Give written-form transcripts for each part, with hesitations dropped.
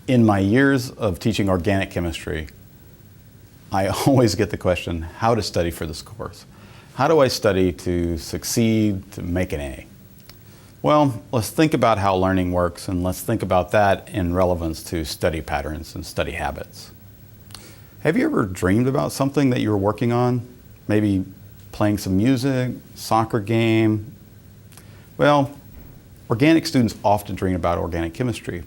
In my years of teaching organic chemistry, I always get the question, how to study for this course. How do I study to succeed, to make an A? Well, let's think about how learning works, and let's think about that in relevance to study patterns and study habits. Have you ever dreamed about something that you were working on? Maybe playing some music, soccer game? Well, organic students often dream about organic chemistry.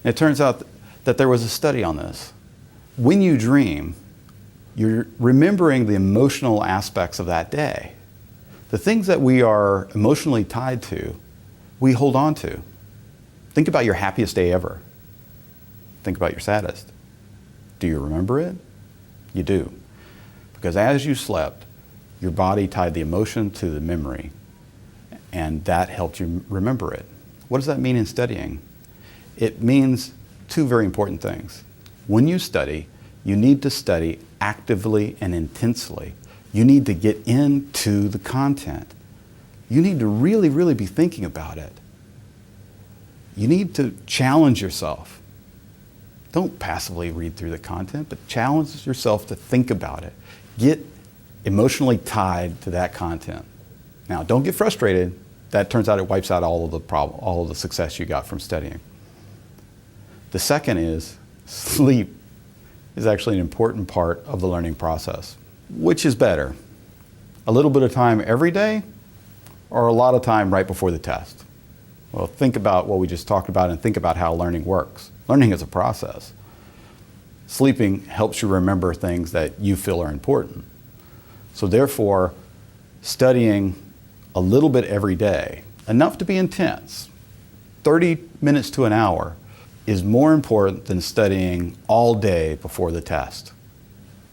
And it turns out that there was a study on this. When you dream, you're remembering the emotional aspects of that day. The things that we are emotionally tied to, we hold on to. Think about your happiest day ever. Think about your saddest. Do you remember it? You do. Because as you slept, your body tied the emotion to the memory, and that helped you remember it. What does that mean in studying? It means two very important things. When you study, you need to study actively and intensely. You need to get into the content. You need to really, really be thinking about it. You need to challenge yourself. Don't passively read through the content, but challenge yourself to think about it. Get emotionally tied to that content. Now, don't get frustrated. That turns out it wipes out all of the success you got from studying. The second is sleep is actually an important part of the learning process. Which is better? A little bit of time every day or a lot of time right before the test? Well, think about what we just talked about and think about how learning works. Learning is a process. Sleeping helps you remember things that you feel are important. So therefore, studying a little bit every day, enough to be intense, 30 minutes to an hour, is more important than studying all day before the test.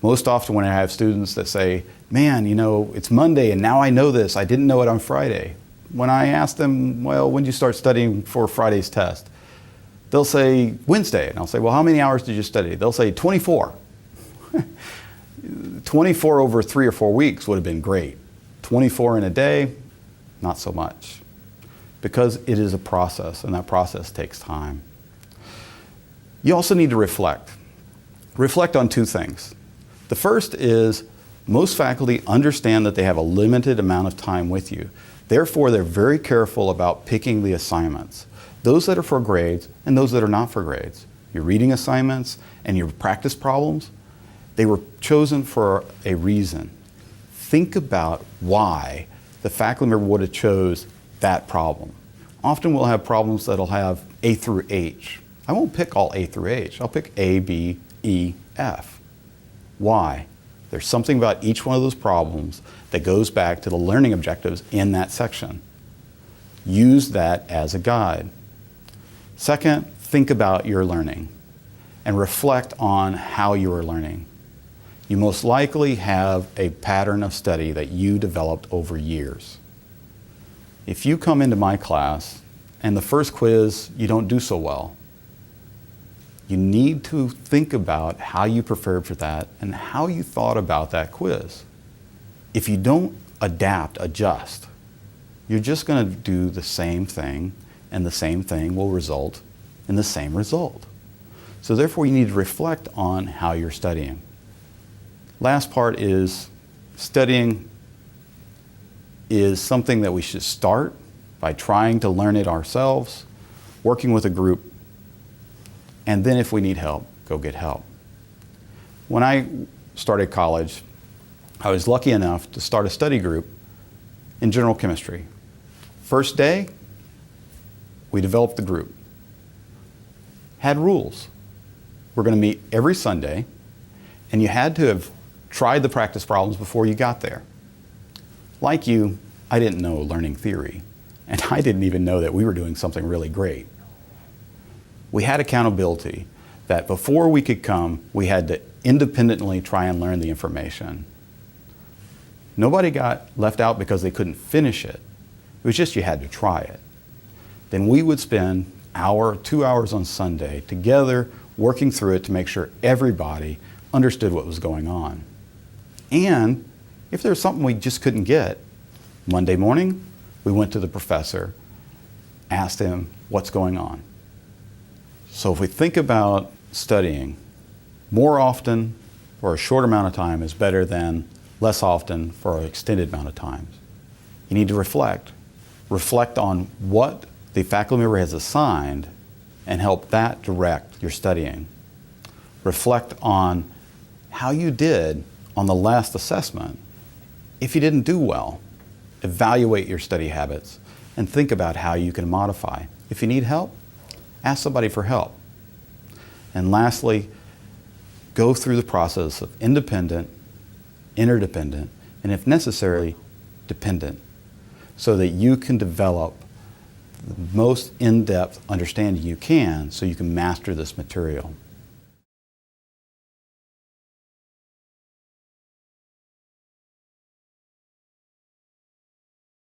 Most often when I have students that say, man, you know, it's Monday and now I know this, I didn't know it on Friday. When I ask them, well, when did you start studying for Friday's test? They'll say, Wednesday. And I'll say, well, how many hours did you study? They'll say, 24. 24 over 3 or 4 weeks would have been great. 24 in a day, not so much. Because it is a process, and that process takes time. You also need to reflect. Reflect on two things. The first is most faculty understand that they have a limited amount of time with you. Therefore, they're very careful about picking the assignments. Those that are for grades and those that are not for grades. Your reading assignments and your practice problems, they were chosen for a reason. Think about why the faculty member would have chose that problem. Often we'll have problems that'll have A through H. I won't pick all A through H. I'll pick A, B, E, F. Why? There's something about each one of those problems that goes back to the learning objectives in that section. Use that as a guide. Second, think about your learning and reflect on how you are learning. You most likely have a pattern of study that you developed over years. If you come into my class and the first quiz you don't do so well, you need to think about how you prepared for that and how you thought about that quiz. If you don't adapt, adjust, you're just going to do the same thing, and the same thing will result in the same result. So therefore, you need to reflect on how you're studying. Last part is studying is something that we should start by trying to learn it ourselves, working with a group, and then if we need help, go get help. When I started college, I was lucky enough to start a study group in general chemistry. First day, we developed the group. Had rules. We're going to meet every Sunday, and you had to have tried the practice problems before you got there. Like you, I didn't know learning theory, and I didn't even know that we were doing something really great. We had accountability that before we could come, we had to independently try and learn the information. Nobody got left out because they couldn't finish it. It was just you had to try it. Then we would spend 2 hours on Sunday together working through it to make sure everybody understood what was going on. And if there was something we just couldn't get, Monday morning, we went to the professor, asked him what's going on. So if we think about studying, more often for a short amount of time is better than less often for an extended amount of time. You need to reflect. Reflect on what the faculty member has assigned and help that direct your studying. Reflect on how you did on the last assessment. If you didn't do well, evaluate your study habits and think about how you can modify. If you need help, ask somebody for help. And lastly, go through the process of independent, interdependent, and if necessary, dependent, so that you can develop the most in-depth understanding you can so you can master this material.